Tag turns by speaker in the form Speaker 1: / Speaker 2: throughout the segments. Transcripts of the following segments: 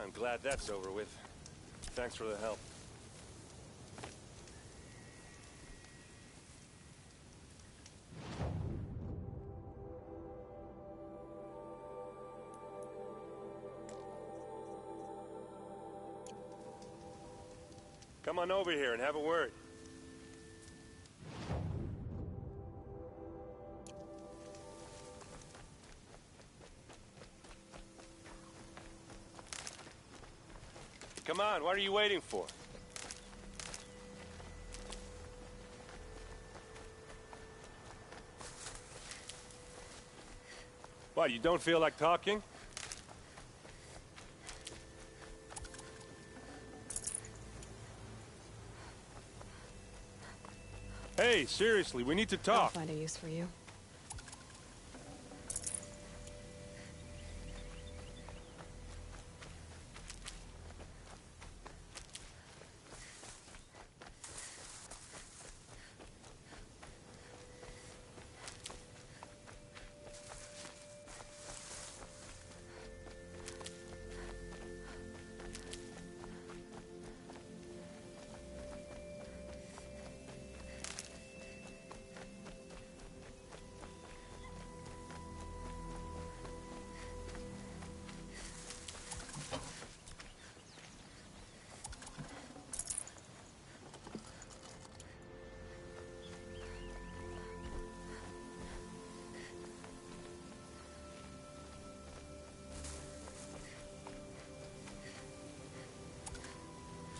Speaker 1: I'm glad that's over with. Thanks for the help. Come on over here and have a word. Come on, what are you waiting for? What, you don't feel like talking? Hey, seriously, we need to talk.
Speaker 2: I'll find a use for you.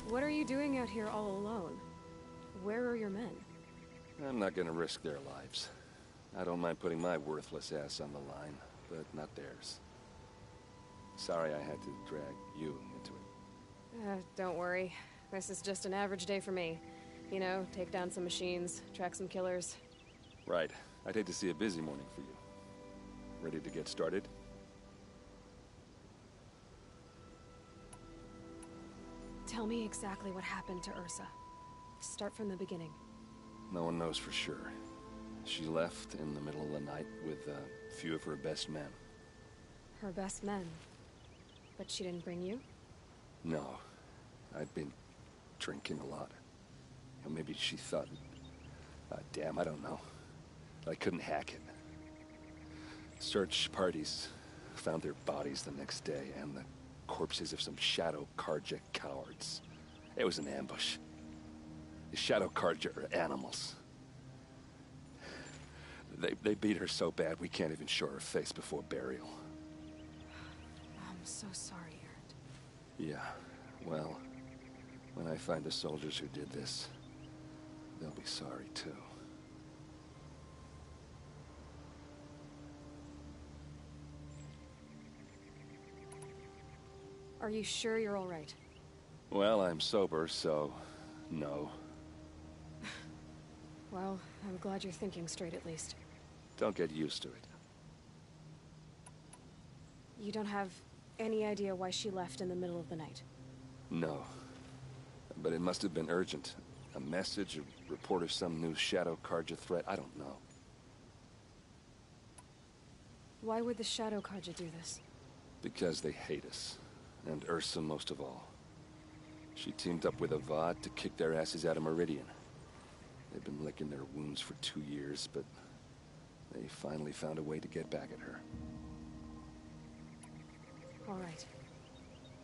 Speaker 2: What are you doing out here all alone? Where are your men?
Speaker 3: I'm not gonna risk their lives. I don't mind putting my worthless ass on the line, but not theirs. Sorry I had to drag you into it.
Speaker 2: Don't worry. This is just an average day for me. You know, take down some machines, track some killers.
Speaker 3: Right. I'd hate to see a busy morning for you. Ready to get started?
Speaker 2: Tell me exactly what happened to Ursa. Start from the beginning.
Speaker 3: No one knows for sure. She left in the middle of the night with a few of her best men.
Speaker 2: Her best men? But she didn't bring you?
Speaker 3: No. I'd been drinking a lot. Or maybe she thought... damn, I don't know. I couldn't hack it. Search parties found their bodies the next day, and the corpses of some Shadow Karja cowards. It was an ambush. The Shadow Karja are animals. They beat her so bad we can't even show her face before burial.
Speaker 2: I'm so sorry, Erend.
Speaker 3: Yeah, well, when I find the soldiers who did this, they'll be sorry too.
Speaker 2: Are you sure you're all right?
Speaker 3: Well, I'm sober, so no.
Speaker 2: Well, I'm glad you're thinking straight at least.
Speaker 3: Don't get used to it.
Speaker 2: You don't have any idea why she left in the middle of the night?
Speaker 3: No. But it must have been urgent. A message, a report of some new Shadow Karja threat, I don't know.
Speaker 2: Why would the Shadow Karja do this?
Speaker 3: Because they hate us. And Ursa most of all. She teamed up with Avad to kick their asses out of Meridian. They've been licking their wounds for 2 years, but they finally found a way to get back at her.
Speaker 2: All right.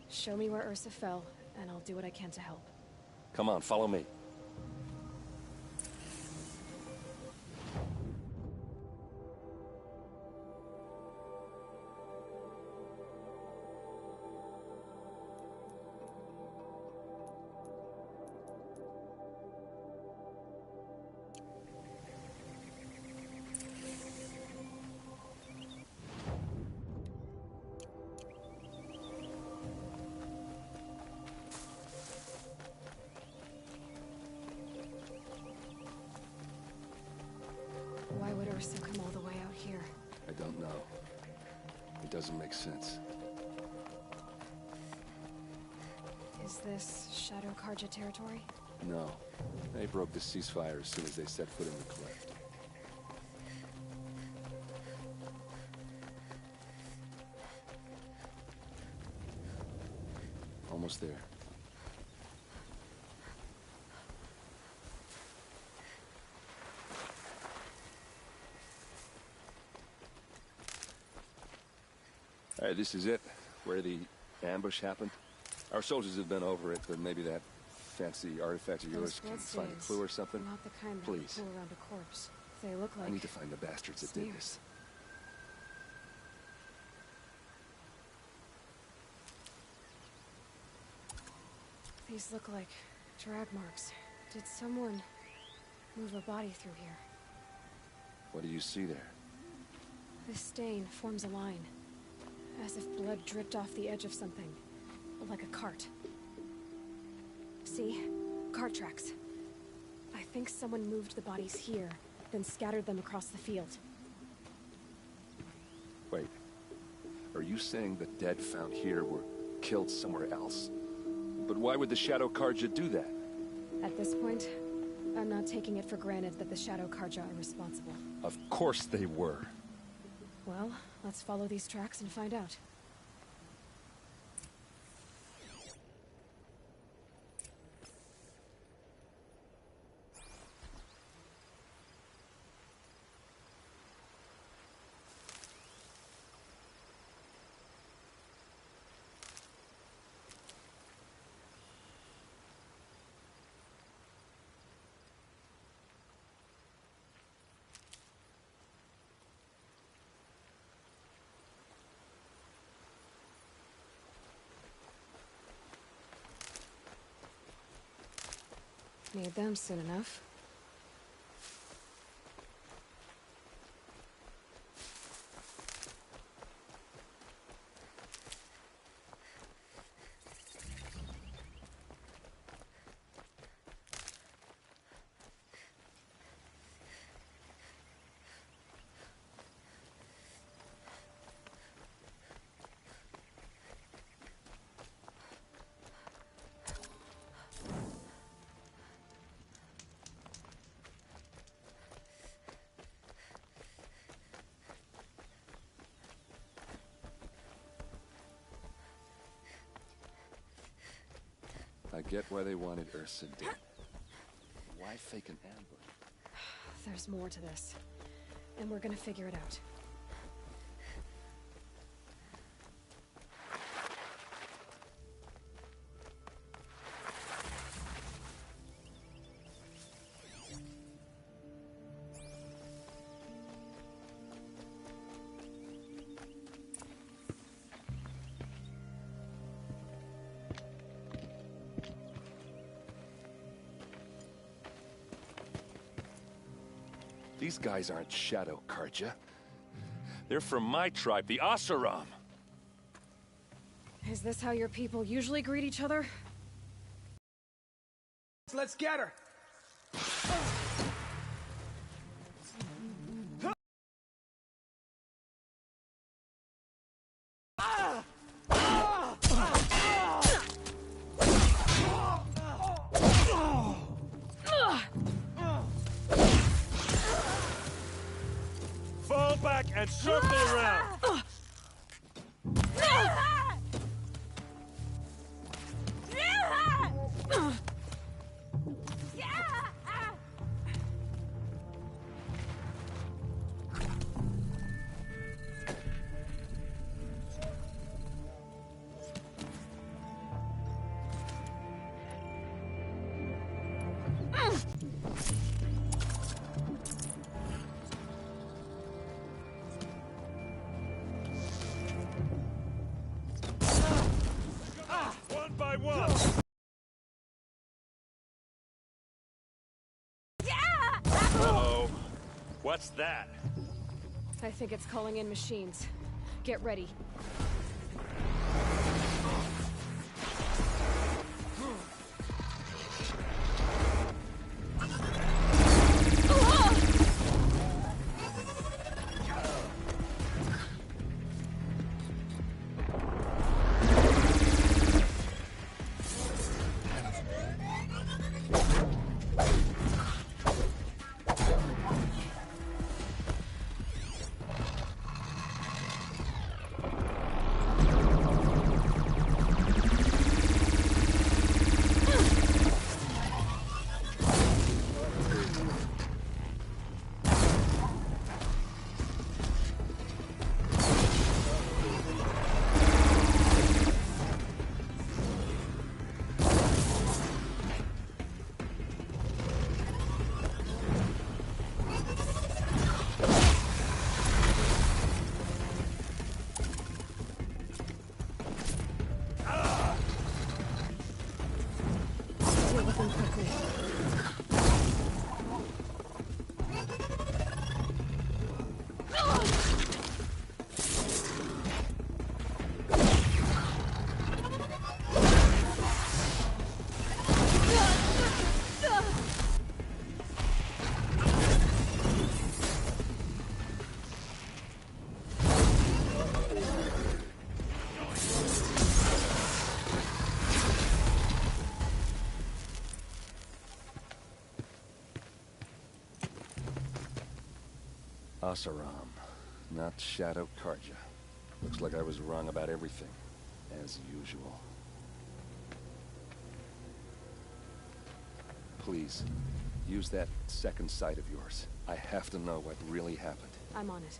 Speaker 2: Show me where Ursa fell, and I'll do what I can to help.
Speaker 3: Come on, follow me.
Speaker 2: Why would Ursa come all the way out here?
Speaker 3: I don't know. It doesn't make sense.
Speaker 2: Is this Shadow Karja territory?
Speaker 3: No. They broke the ceasefire as soon as they set foot in the cleft. almost there. All right, this is it. Where the ambush happened. Our soldiers have been over it, but maybe that fancy artifact of yours can find a clue or something.
Speaker 2: Not the kind that
Speaker 3: Please.
Speaker 2: pull around a corpse. They look like...
Speaker 3: I need to find the bastards that did this.
Speaker 2: These look like drag marks. Did someone move a body through here?
Speaker 3: What do you see there?
Speaker 2: This stain forms a line, as if blood dripped off the edge of something, like a cart. See? Cart tracks. I think someone moved the bodies here, then scattered them across the field.
Speaker 3: Wait. Are you saying the dead found here were killed somewhere else? But why would the Shadow Carja do that?
Speaker 2: At this point, I'm not taking it for granted that the Shadow Carja are responsible.
Speaker 3: Of course they were.
Speaker 2: Well, let's follow these tracks and find out. Need them soon enough.
Speaker 3: I get why they wanted Ursa dead. Why fake an ambush?
Speaker 2: There's more to this, and we're gonna figure it out.
Speaker 3: These guys aren't Shadow Carja. They're from my tribe, the Asaram.
Speaker 2: Is this how your people usually greet each other?
Speaker 4: Let's get her!
Speaker 1: Fall back and circle around! One by one! Uh-oh. What's that?
Speaker 2: I think it's calling in machines. Get ready.
Speaker 3: Asaram, not Shadow Karja. Looks like I was wrong about everything, as usual. Please, use that second sight of yours. I have to know what really happened.
Speaker 2: I'm on it.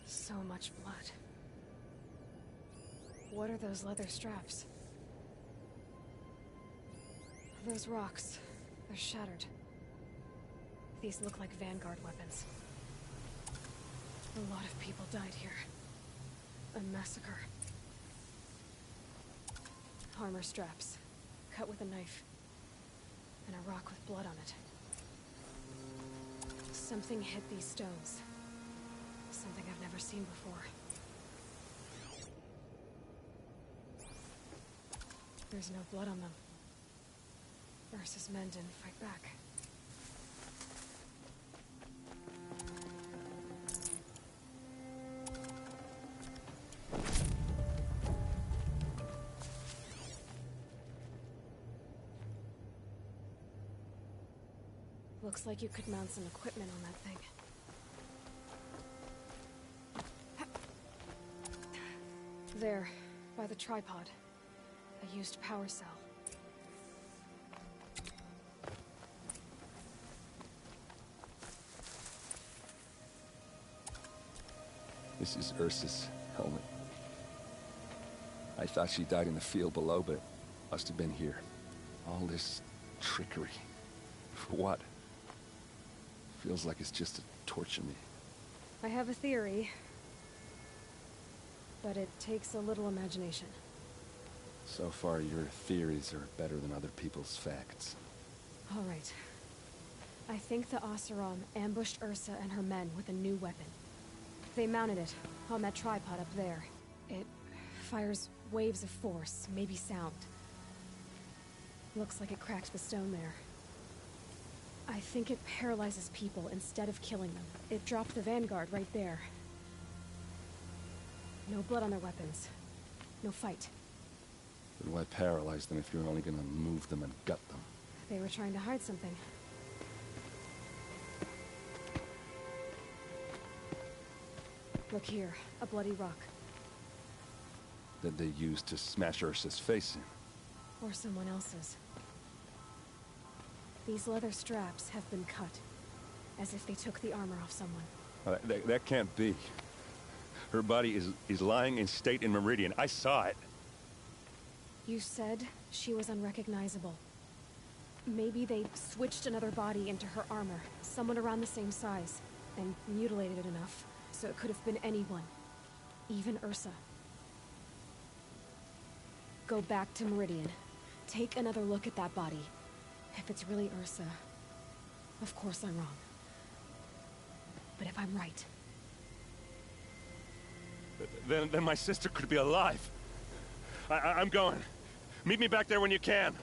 Speaker 2: So much blood. What are those leather straps? Those rocks, they're shattered. These look like Vanguard weapons. A lot of people died here. A massacre. Armor straps, cut with a knife. And a rock with blood on it. Something hit these stones. Something I've never seen before. There's no blood on them. Ursa's men didn't fight back. Looks like you could mount some equipment on that thing. There, by the tripod. A used power cell.
Speaker 3: This is Ursa's helmet. I thought she died in the field below, but must have been here. All this trickery. For what? Feels like it's just to torture me.
Speaker 2: I have a theory. But it takes a little imagination.
Speaker 3: So far, your theories are better than other people's facts.
Speaker 2: All right. I think the Oseram ambushed Ursa and her men with a new weapon. They mounted it on that tripod up there. It fires waves of force, maybe sound. Looks like it cracked the stone there. I think it paralyzes people instead of killing them. It dropped the Vanguard right there. No blood on their weapons. No fight.
Speaker 3: Then why paralyze them if you're only gonna move them and gut them?
Speaker 2: They were trying to hide something. Look here, a bloody rock.
Speaker 3: That they used to smash Ursa's face in.
Speaker 2: Or someone else's. These leather straps have been cut, as if they took the armor off someone.
Speaker 3: That can't be. Her body is lying in state in Meridian. I saw it.
Speaker 2: You said she was unrecognizable. Maybe they switched another body into her armor, someone around the same size, and mutilated it enough, so it could have been anyone. Even Ursa. Go back to Meridian. Take another look at that body. If it's really Ursa, of course I'm wrong. But if I'm right...
Speaker 1: Then my sister could be alive. I'm going. Meet me back there when you can.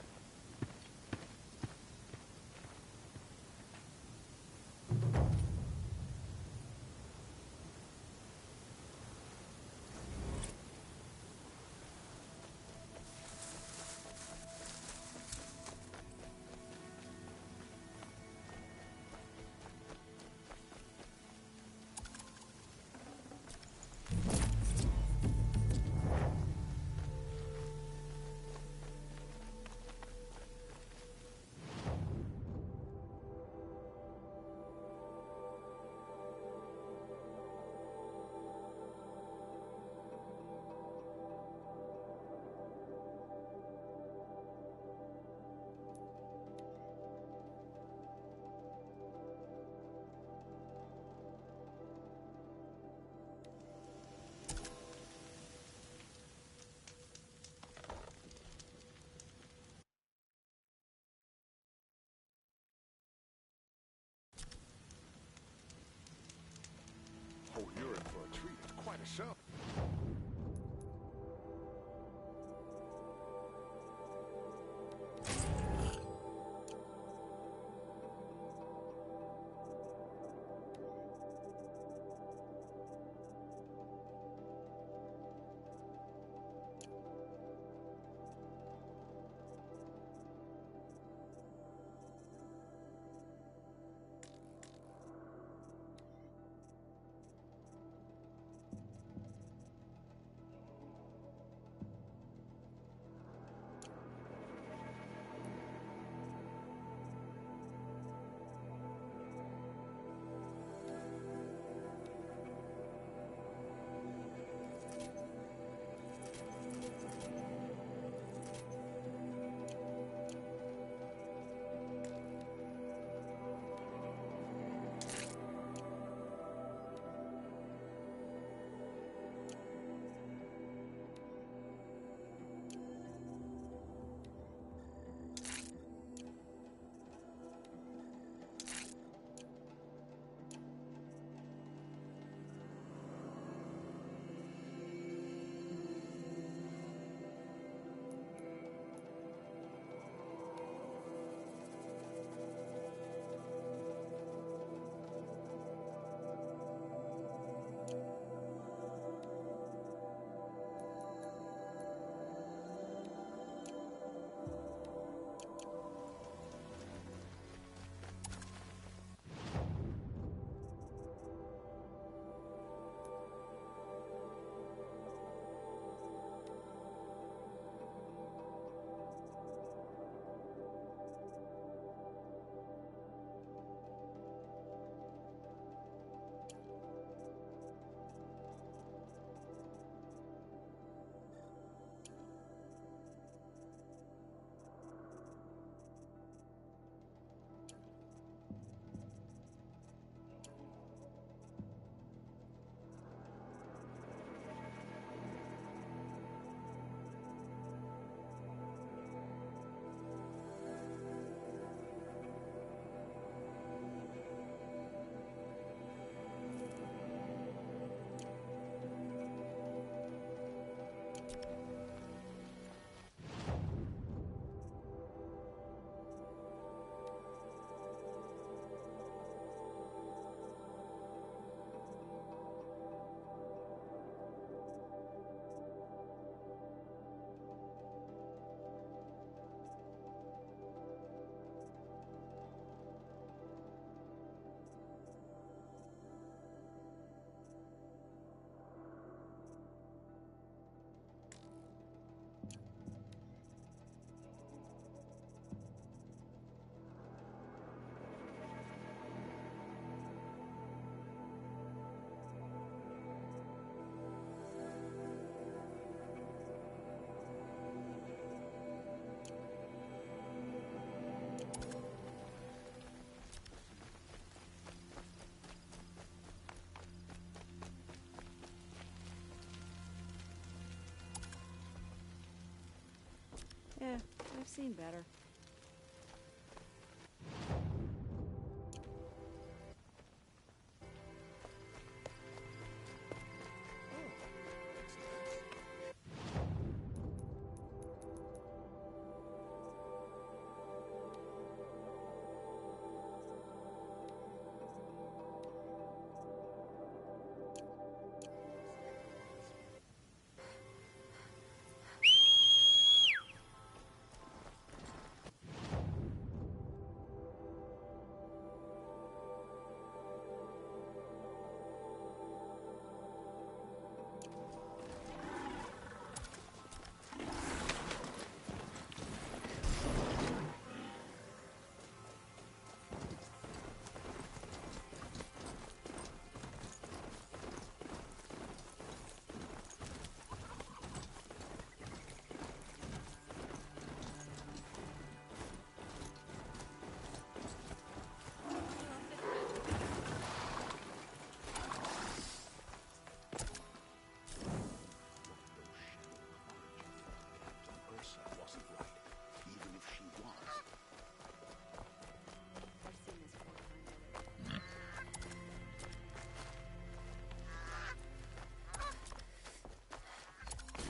Speaker 4: Yeah, I've seen better.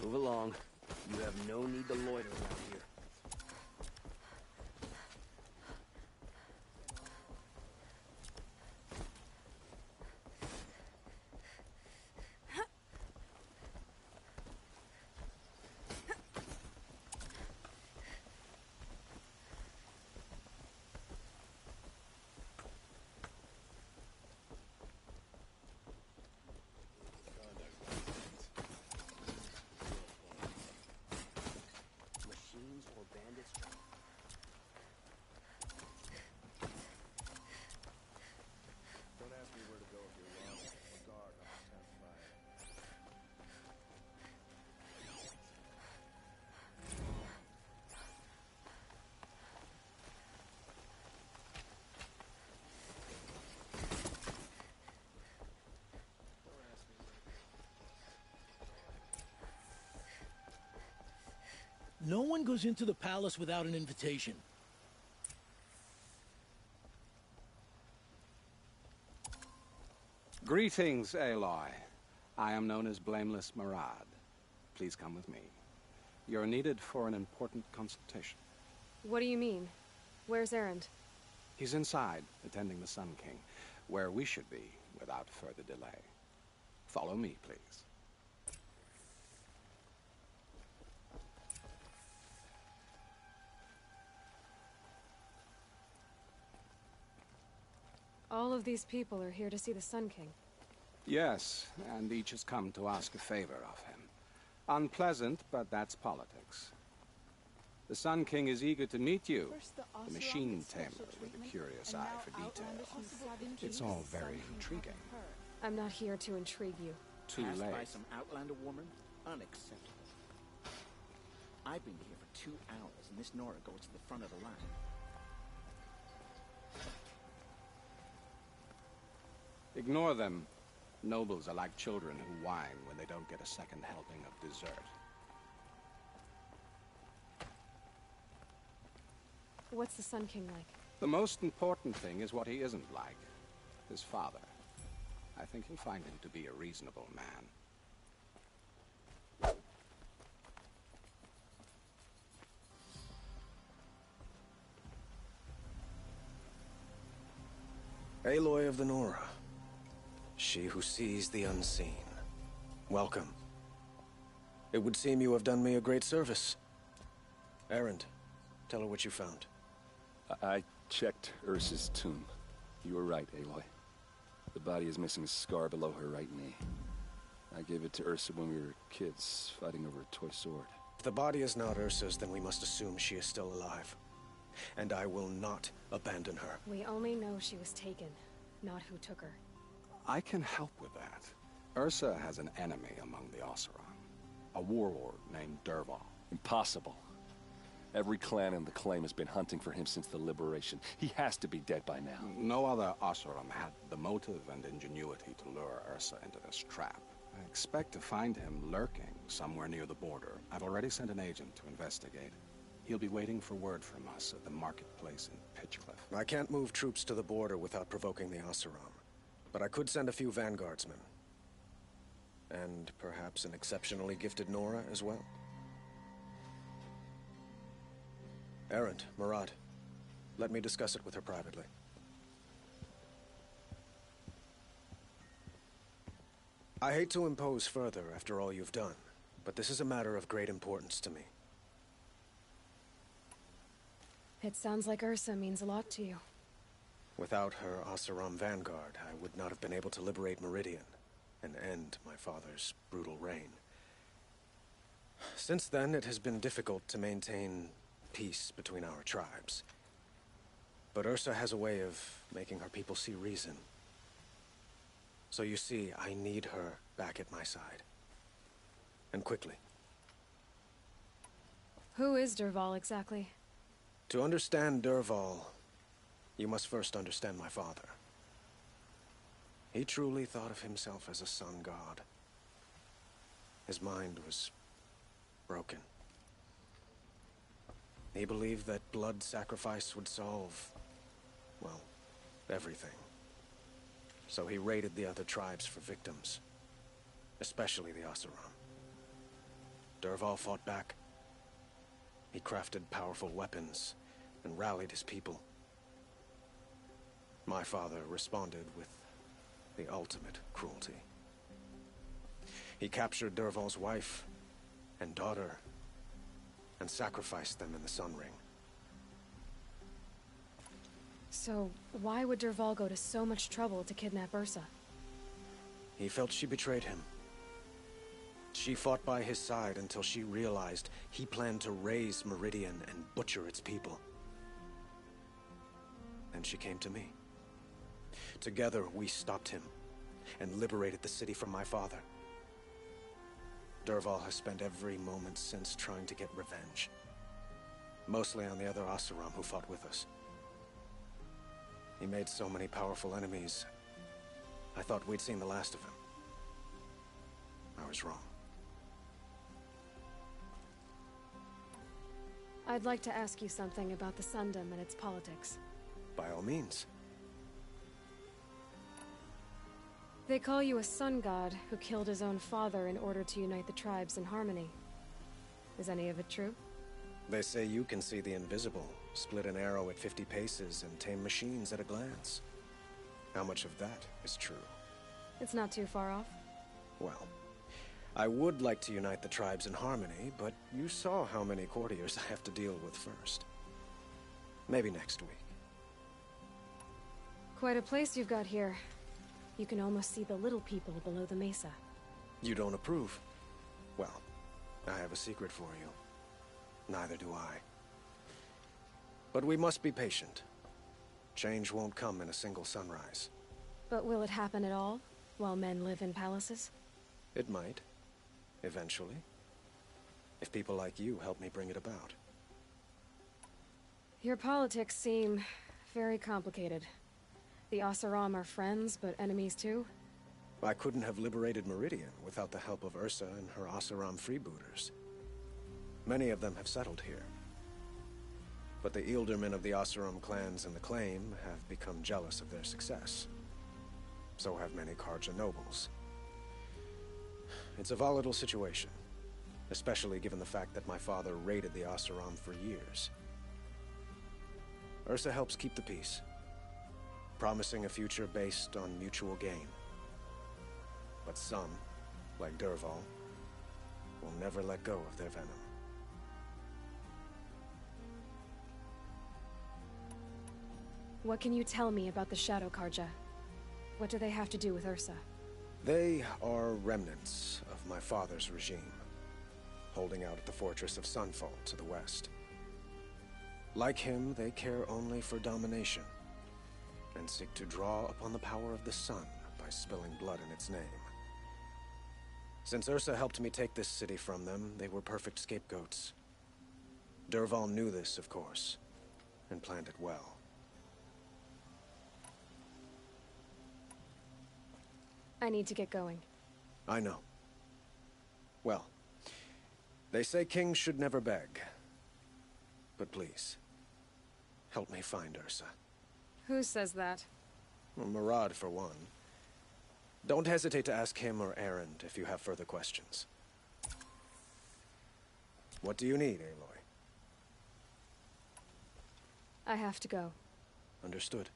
Speaker 5: Move along. You have no need to loiter around here. Machines or bandits?
Speaker 6: Don't ask me where to go if you're lost. I'm a guard on the 10th fire.
Speaker 7: No one goes into the palace without an invitation.
Speaker 8: Greetings, Aloy. I am known as Blameless Marad. Please come with me. You're needed for an important consultation.
Speaker 2: What do you mean? Where's Erend?
Speaker 8: He's inside, attending the Sun King, where we should be without further delay. Follow me, please.
Speaker 2: All of these people are here to see the Sun King.
Speaker 8: Yes, and each has come to ask a favor of him. Unpleasant, but that's politics. The Sun King is eager to meet you, the machine tamer with a curious eye for detail. It's all very intriguing.
Speaker 2: I'm not here to intrigue you.
Speaker 8: Too
Speaker 9: Passed
Speaker 8: late.
Speaker 9: by some Outlander woman? Unacceptable. I've been here for 2 hours, and this Nora goes to the front of the line.
Speaker 8: Ignore them. Nobles are like children who whine when they don't get a second helping of dessert.
Speaker 2: What's the Sun King like?
Speaker 8: The most important thing is what he isn't like. His father. I think you'll find him to be a reasonable man.
Speaker 10: Aloy of the Nora. She who sees the unseen. Welcome. It would seem you have done me a great service. Erend, tell her what you found.
Speaker 3: I checked Ursa's tomb. You were right, Aloy. The body is missing a scar below her right knee. I gave it to Ursa when we were kids, fighting over a toy sword.
Speaker 10: If the body is not Ursa's, then we must assume she is still alive. And I will not abandon her.
Speaker 2: We only know she was taken, not who took her.
Speaker 8: I can help with that. Ursa has an enemy among the Oseram. A warlord named Dervahl.
Speaker 3: Impossible. Every clan in the claim has been hunting for him since the liberation. He has to be dead by now.
Speaker 8: No other Oseram had the motive and ingenuity to lure Ursa into this trap. I expect to find him lurking somewhere near the border. I've already sent an agent to investigate. He'll be waiting for word from us at the marketplace in Pitchcliff.
Speaker 10: I can't move troops to the border without provoking the Oseram, but I could send a few vanguardsmen. And perhaps an exceptionally gifted Nora as well. Erend, Murad, let me discuss it with her privately. I hate to impose further after all you've done, but this is a matter of great importance to me.
Speaker 2: It sounds like Ursa means a lot to you.
Speaker 10: Without her Oseram vanguard, I would not have been able to liberate Meridian and end my father's brutal reign. Since then, it has been difficult to maintain peace between our tribes. But Ursa has a way of making her people see reason. So you see, I need her back at my side. And quickly.
Speaker 2: Who is Dervahl exactly?
Speaker 10: To understand Dervahl, you must first understand my father. He truly thought of himself as a sun god. His mind was broken. He believed that blood sacrifice would solve, well, everything. So he raided the other tribes for victims, especially the Oseram. Dervahl fought back. He crafted powerful weapons and rallied his people. My father responded with the ultimate cruelty. He captured Dervahl's wife and daughter and sacrificed them in the Sun Ring.
Speaker 2: So, why would Dervahl go to so much trouble to kidnap Ursa?
Speaker 10: He felt she betrayed him. She fought by his side until she realized he planned to raise Meridian and butcher its people. And she came to me. Together, we stopped him and liberated the city from my father. Dervahl has spent every moment since trying to get revenge. Mostly on the other Oseram who fought with us. He made so many powerful enemies, I thought we'd seen the last of him. I was wrong.
Speaker 2: I'd like to ask you something about the Sundom and its politics.
Speaker 10: By all means.
Speaker 2: They call you a sun god who killed his own father in order to unite the tribes in harmony. Is any of it true?
Speaker 10: They say you can see the invisible, split an arrow at 50 paces, and tame machines at a glance. How much of that is true?
Speaker 2: It's not too far off.
Speaker 10: Well, I would like to unite the tribes in harmony, but you saw how many courtiers I have to deal with first. Maybe next week.
Speaker 2: Quite a place you've got here. You can almost see the little people below the mesa.
Speaker 10: You don't approve? Well, I have a secret for you. Neither do I. But we must be patient. Change won't come in a single sunrise.
Speaker 2: But will it happen at all, while men live in palaces?
Speaker 10: It might. Eventually. If people like you help me bring it about.
Speaker 2: Your politics seem very complicated. The Oseram are friends, but enemies too?
Speaker 10: I couldn't have liberated Meridian without the help of Ursa and her Oseram freebooters. Many of them have settled here. But the Ealdormen of the Oseram clans in the Claim have become jealous of their success. So have many Karja nobles. It's a volatile situation, especially given the fact that my father raided the Oseram for years. Ursa helps keep the peace, promising a future based on mutual gain. But some, like Dervahl, will never let go of their venom.
Speaker 2: What can you tell me about the Shadow Karja? What do they have to do with Ursa?
Speaker 10: They are remnants of my father's regime, holding out at the fortress of Sunfall to the west. Like him, they care only for domination, and seek to draw upon the power of the sun by spilling blood in its name. Since Ursa helped me take this city from them, they were perfect scapegoats. Dervahl knew this, of course, and planned it well.
Speaker 2: I need to get going.
Speaker 10: I know. Well, they say kings should never beg. But please, help me find Ursa.
Speaker 2: Who says that?
Speaker 10: Well, Murad, for one. Don't hesitate to ask him or Erend if you have further questions. What do you need, Aloy?
Speaker 2: I have to go.
Speaker 10: Understood.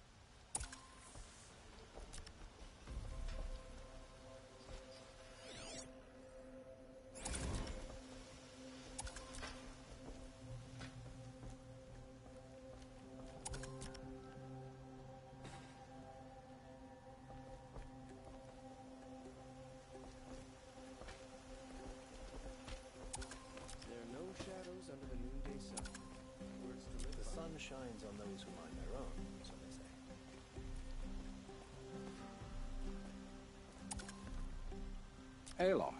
Speaker 6: There are no shadows under the noonday sun. Words to live
Speaker 10: The
Speaker 6: by.
Speaker 10: sun shines on those who mind their own, so they say.
Speaker 8: Aloy,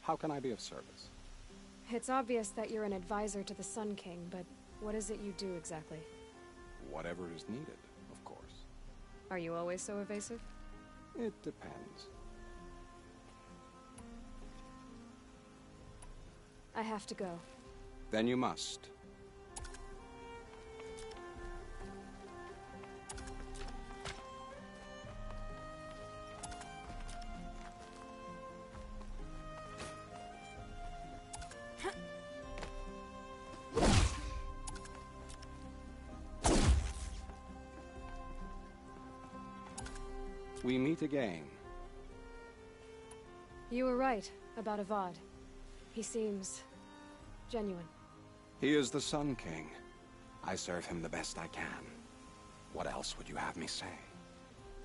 Speaker 8: how can I be of service?
Speaker 2: It's obvious that you're an advisor to the Sun King, but what is it you do exactly?
Speaker 8: Whatever is needed, of course.
Speaker 2: Are you always so evasive?
Speaker 8: It depends.
Speaker 2: I have to go.
Speaker 8: Then you must. We meet again.
Speaker 2: You were right about Avad. He seems genuine.
Speaker 8: He is the Sun King. I serve him the best I can. What else would you have me say?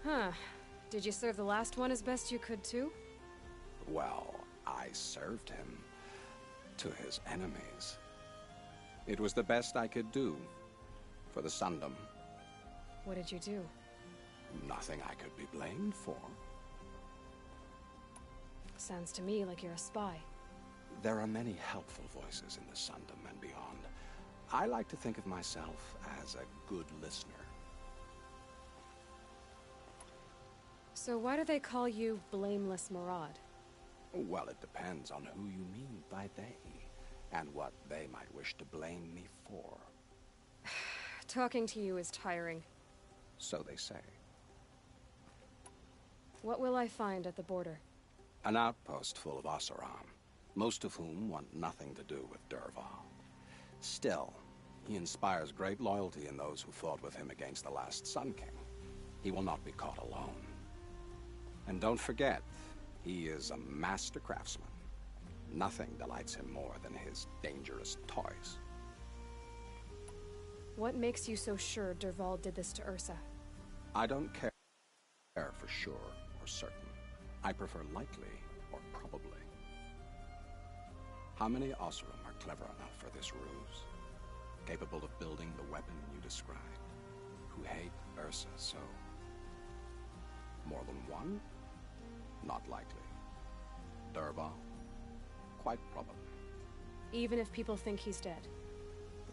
Speaker 2: Huh. Did you serve the last one as best you could too?
Speaker 8: Well, I served him to his enemies. It was the best I could do for the Sundom.
Speaker 2: What did you do?
Speaker 8: Nothing I could be blamed for.
Speaker 2: Sounds to me like you're a spy.
Speaker 8: There are many helpful voices in the Sundom and beyond. I like to think of myself as a good listener.
Speaker 2: So why do they call you Blameless Murad?
Speaker 8: Well, it depends on who you mean by they, and what they might wish to blame me for.
Speaker 2: Talking to you is tiring.
Speaker 8: So they say.
Speaker 2: What will I find at the border?
Speaker 8: An outpost full of Oseram, most of whom want nothing to do with Dervahl. Still, he inspires great loyalty in those who fought with him against the last Sun King. He will not be caught alone. And don't forget, he is a master craftsman. Nothing delights him more than his dangerous toys.
Speaker 2: What makes you so sure Dervahl did this to Ursa?
Speaker 8: I don't care for sure or certain. I prefer likely or probably. How many Oseram are clever enough for this ruse? Capable of building the weapon you described? Who hate Ursa so? More than one? Not likely. Dervahl? Quite probably.
Speaker 2: Even if people think he's dead?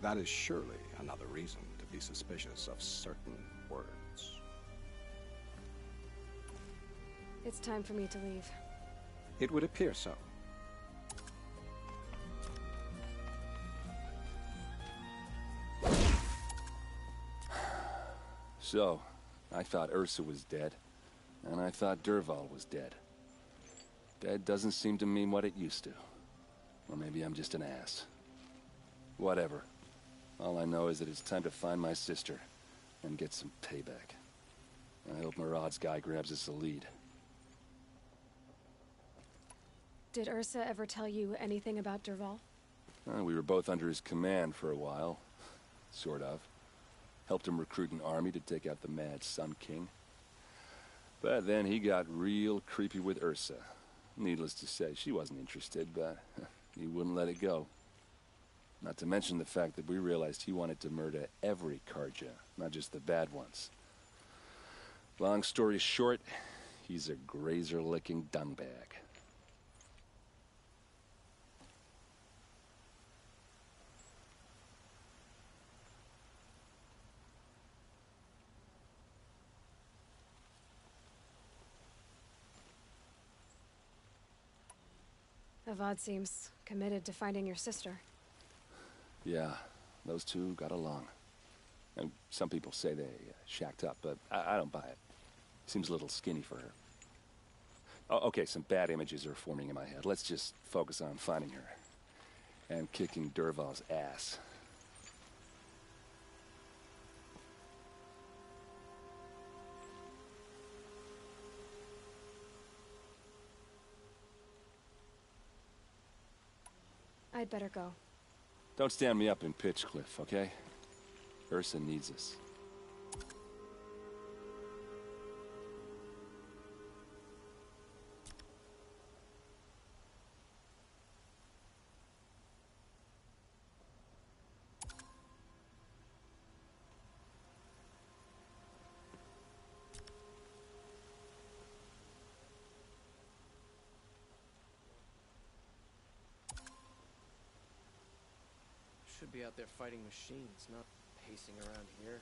Speaker 8: That is surely another reason to be suspicious of certain words.
Speaker 2: It's time for me to leave.
Speaker 8: It would appear so.
Speaker 3: So, I thought Ursa was dead, and I thought Dervahl was dead. Dead doesn't seem to mean what it used to. Or maybe I'm just an ass. Whatever. All I know is that it's time to find my sister and get some payback. I hope Murad's guy grabs us a lead.
Speaker 2: Did Ursa ever tell you anything about Dervahl?
Speaker 3: We were both under his command for a while. Sort of. Helped him recruit an army to take out the mad Sun King. But then he got real creepy with Ursa. Needless to say, she wasn't interested, but he wouldn't let it go. Not to mention the fact that we realized he wanted to murder every Karja, not just the bad ones. Long story short, he's a grazer-licking dungbag.
Speaker 2: Avad seems committed to finding your sister.
Speaker 3: Yeah, those two got along. And some people say they shacked up, but I don't buy it. Seems a little skinny for her. Oh, okay, some bad images are forming in my head. Let's just focus on finding her. And kicking Dervahl's ass.
Speaker 2: I'd better go.
Speaker 3: Don't stand me up in Pitchcliff, okay? Ursa needs us.
Speaker 4: Should be out there fighting machines, not pacing around here.